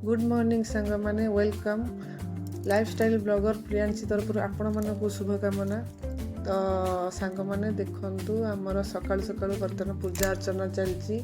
Good morning सांग माने welcome lifestyle blogger Priyanshi तरफ आपण मानक शुभकामना। तो सांग माने देखंतु आमर सकाळु सकाळु बर्तन पूजा अर्चना चलची।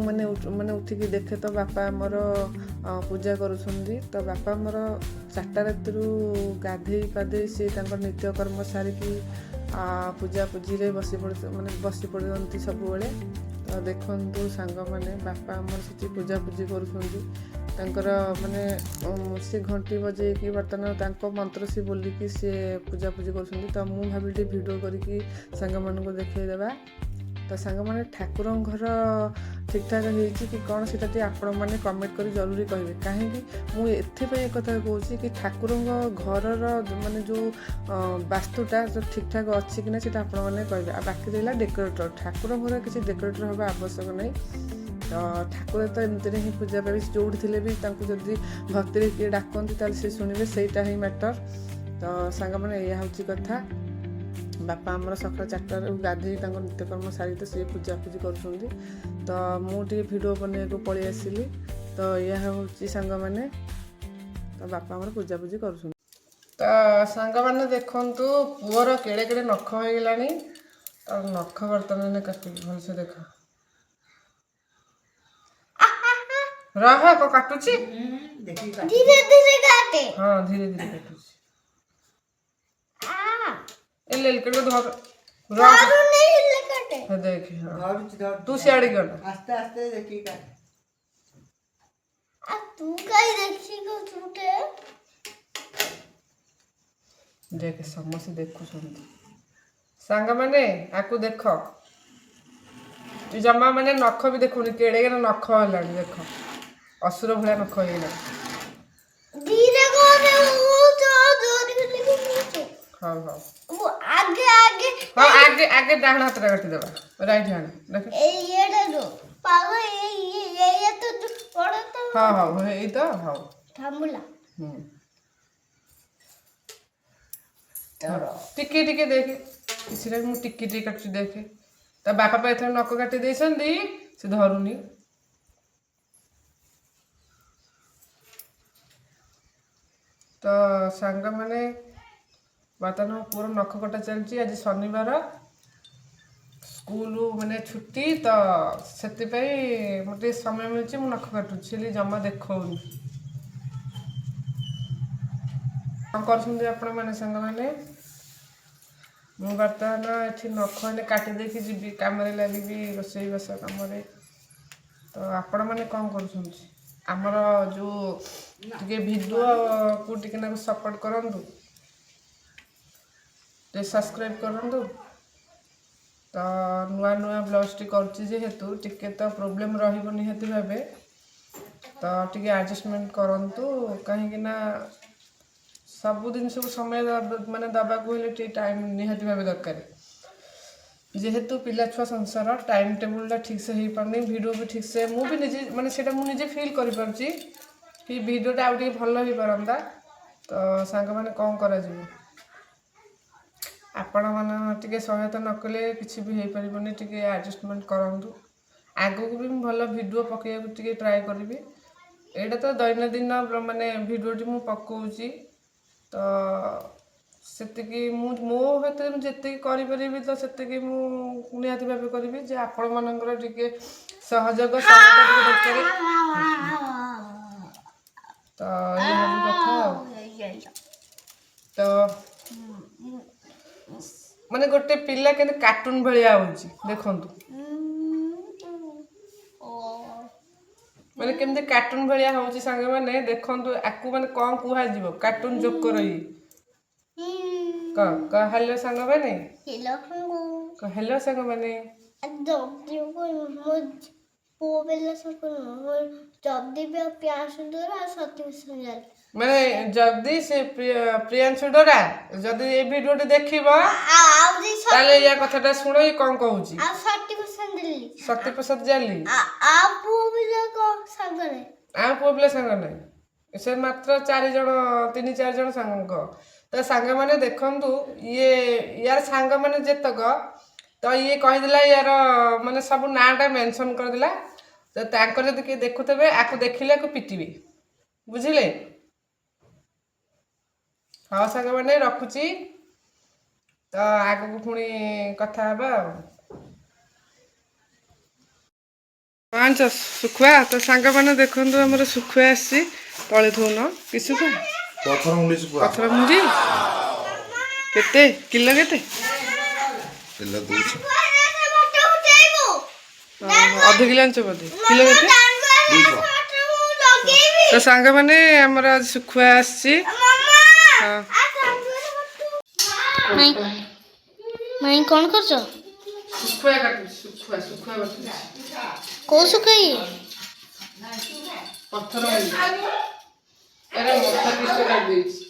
माने माने उठिकी देखे तो बापा आमर पूजा करुछंदी। तो बापा आमर 4टा रातिरु गाधेई पाधेई से नित्यकर्म सारिकी पूजा पूजी रे बसी पड़ती सब बेले। तो देखंतु सांग माने बापा आमर से पूजा पूजी करुछंदी। माने सी घंटी बजे कि बर्तमान मंत्र सी बोलिकी सी पूजा पूजी कर। तो मुझे भाविली भिडियो करी सांग मान को देखा। तो सांग माने ठाकुर घर ठीक ठाक होती कि कौन से आपण मैंने कमेंट कर जरूरी कहे। कहीं मुझे एक कथा कहूँ कि ठाकुर घर माने जो वास्तुटा जो ठीक ठाक अच्छी कि ना आपण मैंने कहे। बाकी रहा डेकोरेटर ठाकुर घर किसी डेकोरेटर हवा आवश्यक नहीं। तो ठाकुर तो एमती ही पूजा पाई जो थे भी जदि भक्ति किए डाकती सी शुणे सहीटा ही मैटर। तो सांग मैंने यह हूँ कथा। बापा आमर सकाल 4टा गाधे नित्यकर्म सारी तो सी पूजा पूजी कर। तो मुझे भिडियो बनवाक पलि आसली। तो यह हूँ सांग मैंने तो बापा आमर पूजा पूजी कर। तो सांग मैंने देखु पुअर केड़े केड़े नख हो गला। तो नख बर्तमान काटि भलसे देख रहा को काटुची धीरे धीरे काटे। हाँ धीरे धीरे काटुची। एल के धर दारू नहीं हिले काटे। है देख। हाँ तू सियाड़ी कर आस्ते आस्ते देखी काट। आ तू कहीं देखी को छूटे देख समस्त देखु सांग माने आकु देख। तू जमा माने नख भी देखुनी केड़े केड़े नख होला। देख असुर भलिया नख हो गला। धीरे करे वो जो जोर के लेके हाँ हाँ वो आगे आगे हाँ आगे आगे डाहण हाथ काटी देबा राइट हैंड देख। ये दो पागल ये तो जो पड़ा तो हाँ हाँ ये तो हाँ थामुला टिके टिके देखे किसी मु टिके टिके काटुची देखे। तो बापा पे एथर नक काटी देइछंदी से धरुनी। तो सांग माने बर्तमान पूरा नख कटा चलती। आज शनिवार स्कूल माने छुट्टी। तो से मत समय मिलूँ मु नख काटुची जमा देखनी कौन कर आपण मैंने सांग मैंने मु बर्तमान ये नख ने काटी देकी जी कम लगे रोसई बास कम। तो आपण मैंने कौन कर आमर जो टे भिडियो को टे सपोर्ट करूँ सब्सक्राइब करूँ। तो नुआ नुआ ब्लॉग्स टी करेतु टिके तो प्रोब्लेम रही निहाती भावे। तो टे एडजस्टमेंट करूँ कहीं सब जिन समय माने दबाक हेल्ले टाइम निहाती भाव दरकार। जेहेतु पिला छुआ संसार टाइम टेबुलटा ठीक से हो पारनी भिडियो भी ठीक से मुझे निजे माने सेटा मु निजे फील कर पारची कि भिडियोटा आउ टिके भल हो पारंता। तो सांग माने कौन करा जिवो आपण माने टिके सहायता न कले किछि भी हो पारिबनी। टिके एडजस्टमेंट करंतु आगो को भी भल भिडियो पके टिके ट्राई करबी। एटा तो दैनंदिन माने भिडियोटी मु पकाउची। तो सेतिकी मो हाथ जी करी तो सेतिकी मु निहाती भाव करी जे आपण मानकर टिके सहयोग सहायता टिके दरकार। तो ये हबी कथा। तो माने गोटे पिला के कार्टून भलिया होउची देखंतु माने केमते कार्टून भलिया होउची संगे माने देखंतु आकु माने कोन कुहा जीवो कार्टून जोकर ही क हेलो संग माने हेलो संग माने माने जल्दी से प्रियांशु डोरा जदि ए वीडियो देखिबो ताले या कथाटा सुनो ये कौन कहूची शक्ति प्रसाद जाली आ पुओ पिला संग नहीं से मात्र 4 जण 3-4 जण संग। तो सांग माने देखंतु ये यार सांग माने जेतक तो ये कहिदिला यार माने सब नाटा मेंशन करदिला। ତ ତାଙ୍କର ଯଦି କିଏ ଦେଖୁଥିବେ ଆକୁ ଦେଖିଲେ ଆକୁ ପିଟିବେ ବୁଝିଲେ। ହଁ ସାଙ୍ଗମାନେ ରଖୁଛି ତ ଆଗକୁ ପୁଣି କଥା ହେବା ଆଉ। ପାଞ୍ଚ ଶୁଖୁଆ ତ ସାଙ୍ଗମାନେ ଦେଖନ୍ତୁ ଆମର ଶୁଖୁଆ ଆସିଛି ତଳେ ଥଉନ କି ଶୁଖୁଆ ପଥର ମୁଣ୍ଡି କେତେ କିଲୋ କେତେ ଅଧ କିଲୋ ଆଣିଛ ବୋଧେ କିଲୋ କେତେ ତ ସାଙ୍ଗମାନେ ଆମର ଆଜି ଶୁଖୁଆ ଆସିଛି। ହଁ ମାଇଁ କଣ କରୁଛ? ଶୁଖୁଆ କାଟୁଛି ଶୁଖୁଆ ଶୁଖୁଆ ବାଟୁଛି କୋଉ ଶୁଖାଇ? ପଥର ମୁଣ୍ଡି ଏରେ ମଥା ପିସ୍ କାଟି ଦେଇଛି।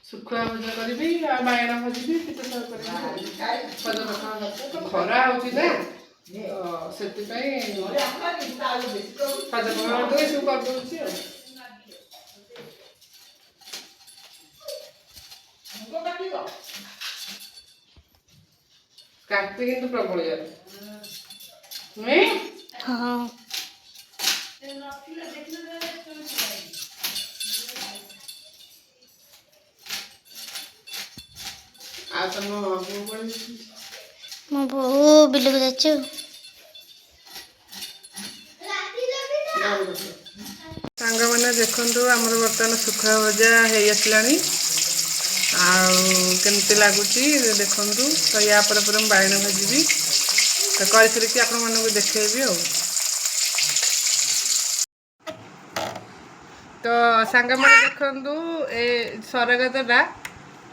ଶୁଖୁଆ ଭଜା କରିବି ଆଉ ବାଇଗଣ ଭାଜିବି ପିତା ଶାଗ କରିବି ଖରା ହଉଛି ନା ସେଥିପାଇଁ ସବୁ କରିଦଉଛି ଆଉ। କାଟି କିନ୍ତୁ ପ୍ରବଳ ଯାର ନୁହେଁ। ହଁ ଆଉ ତମ ମୋ ବୋଉ ବିଲକୁ ଯାଇଛୁ। ସାଙ୍ଗମାନେ ଦେଖନ୍ତୁ ଆମର ବର୍ତ୍ତମାନ ଶୁଖୁଆ ଭଜା ହେଇ ଆସିଲାଣି ଆଉ କେମିତି ଲାଗୁଛି ଦେଖନ୍ତୁ। ତ ୟା ପରେ ପରେ ମୁଁ ବାଇଗଣ ଭାଜିବି ତ କରିସାରିକି ଆପଣମାନଙ୍କୁ ଦେଖେଇବି ଆଉ। ତ ସାଙ୍ଗମାନେ ଦେଖନ୍ତୁ ଏ ସରଗତଟା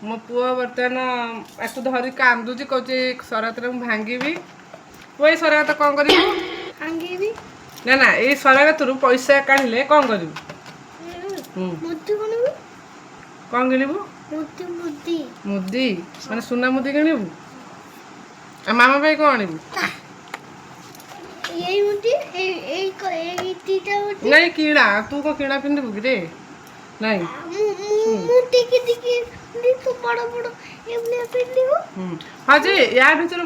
ମୋ ପୁଅ ବର୍ତ୍ତମାନ ଆକୁ ଧରି କାନ୍ଦୁଛି କହୁଛି ସରଗତଟା ମୁଁ ଭାଙ୍ଗିବି। ପୁଅ ଏଇ ସରଗତ କ'ଣ କରିବୁ? ଭାଙ୍ଗିବି ନା ନା ଏଇ ସରଗତରୁ ପଇସା କାଢ଼ିଲେ କ'ଣ କରିବୁ? ମୁଦି କିଣିବୁ। କ'ଣ କିଣିବୁ? ମୁଦି ମୁଦି ମାନେ ସୁନା ମୁଦି କିଣିବୁ। ଆଉ ମାମା ପାଇଁ କ'ଣ ଆଣିବୁ? ଏଇ ମୁଦି ଏଇ ଦିଟା ମୁଦି ନାଇଁ କିଣା ତୁ କ'ଣ କିଣା ପିନ୍ଧିବୁ କି ରେ? ନାଇଁ ମୁଁ ଟିକେ ଟିକେ ତୁ ବଡ଼ ବଡ଼ ଏଭଳିଆ ପିନ୍ଧିବୁ। ହଁ ଯେ ୟା ଭିତରୁ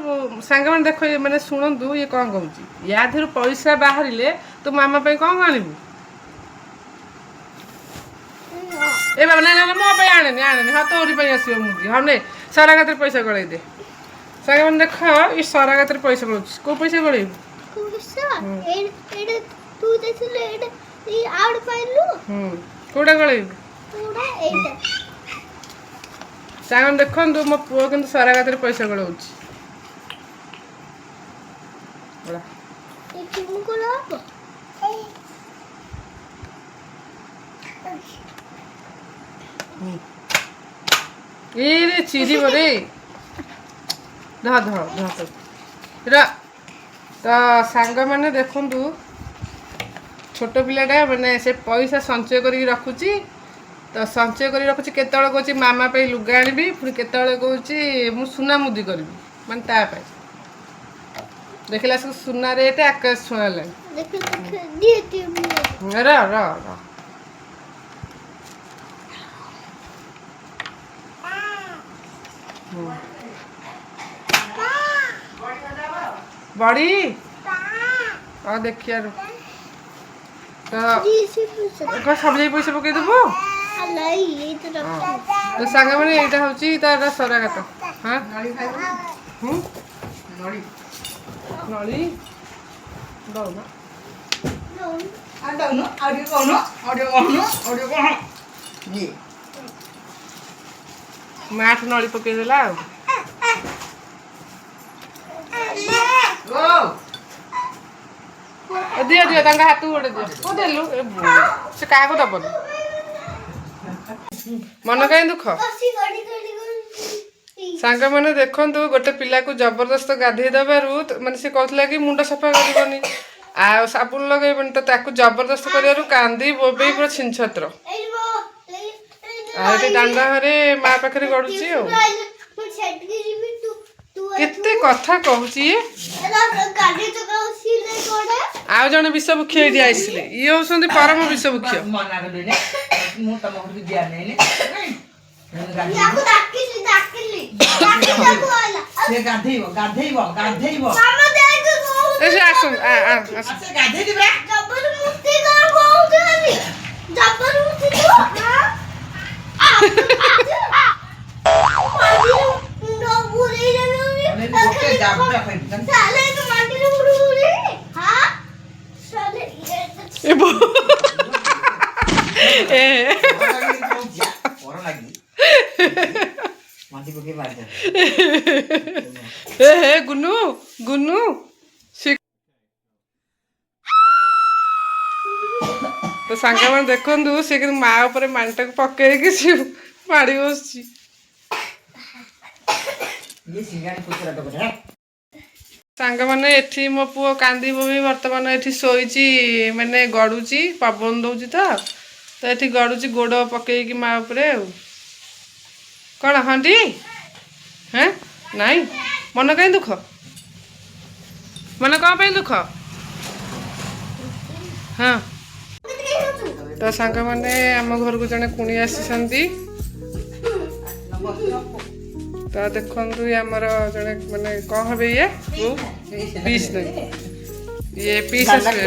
ସାଙ୍ଗମାନେ ଦେଖ ମାନେ ଶୁଣନ୍ତୁ ଇଏ କ'ଣ କହୁଛି। ୟା ଦେହରୁ ପଇସା ବାହାରିଲେ ତୁ ମାମା ପାଇଁ କ'ଣ ଆଣିବୁ? ଏ ବାବା ନାଇଁ ନାଇଁ ମୋ ପାଇଁ ଆଣେନି ଆଣେନି। ହଁ ତୋରି ପାଇଁ ଆସିବ ମୁଦି। ହଁ ନେ ସରଗତରେ ପଇସା ଗଳେଇ ଦେ। ସାଙ୍ଗମାନେ ଦେଖ ଏ ସରଗତରେ ପଇସା ଗଳଉଛି। କୋଉ ପଇସା ଗଳେଇବୁ? କୋଉଟା ଗଳେଇବୁ? ସାଙ୍ଗମାନେ ଦେଖନ୍ତୁ ମୋ ପୁଅ କିନ୍ତୁ ସରଗତରେ ପଇସା ଗଳଉଛି। ଏରେ ଚିରିବ ରେ ଧର ଧର ଧର ତ ସାଙ୍ଗମାନେ ଦେଖନ୍ତୁ ଛୋଟ ପିଲାଟା ମାନେ ସେ ପଇସା ସଞ୍ଚୟ କରିକି ରଖୁଛି। ତ ସଞ୍ଚୟ କରି ରଖୁଛି କେତେବେଳେ କହୁଛି ମାମା ପାଇଁ ଲୁଗା ଆଣିବି ପୁଣି କେତେବେଳେ କହୁଛି ମୁଁ ସୁନା ମୁଦି କରିବି ମାନେ ତା ପାଇଁ। ଦେଖିଲା ସବୁ ସୁନା ରେଟ୍ ଆକାଶ ଛୁଆଁ ହେଲାଣି। ର ର ର ବड़ी ଆଉ ଦେଖିଆ ତ ସବୁ ଯାଇ ପଇସା ପକେଇଦେବୁ। ତ ସାଙ୍ଗମାନେ ଏଇଟା ହଉଛି ତାର ସରଗତ। ହଁ ନଳି ଦଉନ ମାଠ ନଳି ପକେଇଦେଲା ଆଉ। ଦିଅ ଦିଅ ତାଙ୍କ ହାତକୁ ଗୋଟେ ଦିଅ। କୋଉ ଦେଲୁ ସେ କାହାକୁ ଦବନି। ମନ କାହିଁ ଦୁଃଖ। ସାଙ୍ଗମାନେ ଦେଖନ୍ତୁ ଗୋଟେ ପିଲାକୁ ଜବରଦସ୍ତ ଗାଧେଇ ଦେବାରୁ ମାନେ ସେ କହୁଥିଲା କି ମୁଣ୍ଡ ସଫା କରିବନି ଆଉ ସାବୁନ ଲଗେଇବନି ତ ତାକୁ ଜବରଦସ୍ତ କରିବାରୁ କାନ୍ଦି ବୋବେଇ ପୁରା ଛିନଛତ୍ର। ଆଉ ଏଠି ଦାଣ୍ଡ ଘରେ ମା ପାଖରେ ଗଡୁଛି ଆଉ। କେତେ କଥା କହୁଛି ଇଏ। ଆଉ ଜଣେ ବିଷଭୁକ୍ଷ ଏଇଠି ଆସିଲେ ଇଏ ହଉଛନ୍ତି ପରମ ବିଷଭୁକ୍ଷ। ୟାକୁ ଡାକିଲି ଡାକିଲି ତାକୁ ଆଇଲା ସେ ଗାଧେଇବ ଗାଧେଇବ ଗାଧେଇବ ମାମା ଦେଖ କହୁଛି ଏ ସେ ଆସନ୍ତୁ ସେ ଗାଧେଇଛି ପରା ଜବରଦସ୍ତି କଣ କହୁଛନ୍ତି ଜବରଦସ୍ତି ତୁ ଗୋଟେ ଜାବୁଟା ଖାଇବି साले तो माटी में उड़ हां साले ଏ ବୋ ଏ ପର ଲାଗି ମାଟି ପକେଇ ମାରି ଦେ ଏ ହେ ଗୁନୁ ଗୁନୁ ତ ସାଙ୍ଗମାନେ ଦେଖନ୍ତୁ ସେ କିନ୍ତୁ ମା ଉପରେ ମାଣିଟାକୁ ପକେଇକି ସେ ମାଡ଼ି ବସୁଛି। ଇଏ ସିଙ୍ଗାଣି ପୁତୁରା ତ ବଢିଆ ସାଙ୍ଗମାନେ ଏଠି ମୋ ପୁଅ କାନ୍ଦିବ ବି ବର୍ତ୍ତମାନ ଏଠି ଶୋଇଛି ମାନେ ଗଡ଼ୁଛି ପବନ ଦଉଛି ତ ଏଠି ଗଡ଼ୁଛି ଗୋଡ଼ ପକେଇକି ମା ଉପରେ ଆଉ କ'ଣ ହଁଟି ହେଁ ନାଇଁ ମନ କାହିଁ ଦୁଃଖ ମନ କ'ଣ ପାଇଁ ଦୁଃଖ ହଁ ତ ସାଙ୍ଗମାନେ ଆମ ଘରକୁ ଜଣେ କୁଣି ଆସିଛନ୍ତି ତ ଦେଖନ୍ତୁ ଆମର ଜଣେ ମାନେ କ'ଣ ହେବେ ଇଏ ପିସ୍ ଇଏ ପିସ୍ ଆସିବେ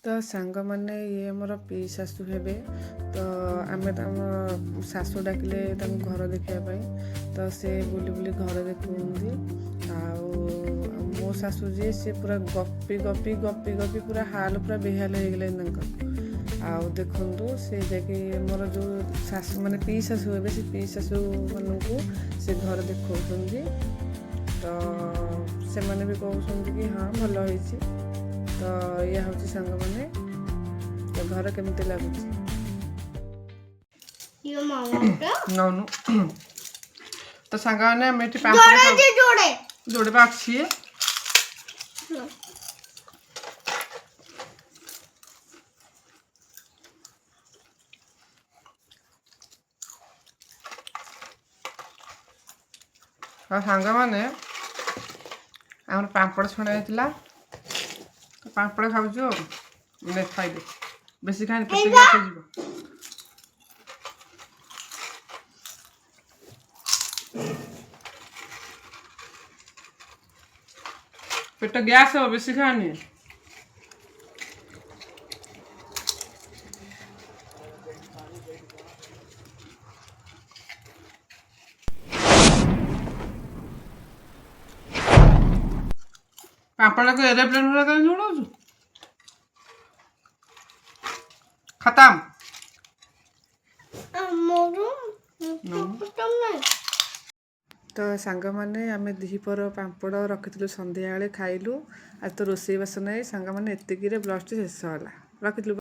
ତ ସାଙ୍ଗମାନେ ଇଏ ଆମର ପିସ୍ ଶାଶୁ ହେବେ ତ ଆମେ ଆମ ଶାଶୁ ଡାକିଲେ ତାଙ୍କୁ ଘର ଦେଖିବା ପାଇଁ ତ ସେ ବୁଲି ବୁଲି ଘର ଦେଖୁଛନ୍ତି ଆଉ ମୋ ଶାଶୁ ଯିଏ ସେ ପୁରା ଗପି ଗପି ଗପି ଗପି ପୁରା ହାଲ ପୁରା ବେହାଲ ହେଇଗଲେଣି ତାଙ୍କର ଆଉ ଦେଖନ୍ତୁ ସେ ଯାଇକି ମୋର ଯେଉଁ ଶାଶୁ ମାନେ ପିଇ ଶାଶୁ ହେବେ ସେ ପିଇ ଶାଶୁମାନଙ୍କୁ ସେ ଘର ଦେଖାଉଛନ୍ତି ତ ସେମାନେ ବି କହୁଛନ୍ତି କି ହଁ ଭଲ ହେଇଛି ତ ଇଏ ହେଉଛି ସାଙ୍ଗମାନେ ତ ଘର କେମିତି ଲାଗୁଛି ये मामा का ନଉନୁ ତ ସାଙ୍ଗମାନେ ଆମେ ଏଠି ପାମ୍ପଡ଼ जोड़े ଯୋଡ଼େ ବା ଅଛି ଆଉ ସାଙ୍ଗମାନେ ଆମର ପାମ୍ପଡ଼ ଛଣା ହେଇଥିଲା ପାମ୍ପଡ଼ ଖାଉଛୁ ଆଉ ଖାଇଦେ ବେଶୀ ଖାଇନି ପେଟ ଗ୍ୟାସ୍ ହେଇଯିବ ପେଟ ଗ୍ୟାସ୍ ହେବ ବେଶୀ ଖାଆନି ପାମ୍ପଡ଼କୁ ଏରୋପ୍ଲେନ୍ ଭଳିଆ କାହିଁ ଉଡ଼ାଉଛୁ ଖତମ ତ ସାଙ୍ଗମାନେ ଆମେ ଦିପହର ପାମ୍ପଡ଼ ରଖିଥିଲୁ ସନ୍ଧ୍ୟାବେଳେ ଖାଇଲୁ ଆଉ ତ ରୋଷେଇବାସ ନାହିଁ ସାଙ୍ଗମାନେ ଏତିକିରେ ବ୍ଲଗ୍ଟି ଶେଷ ହେଲା ରଖିଥିଲୁ।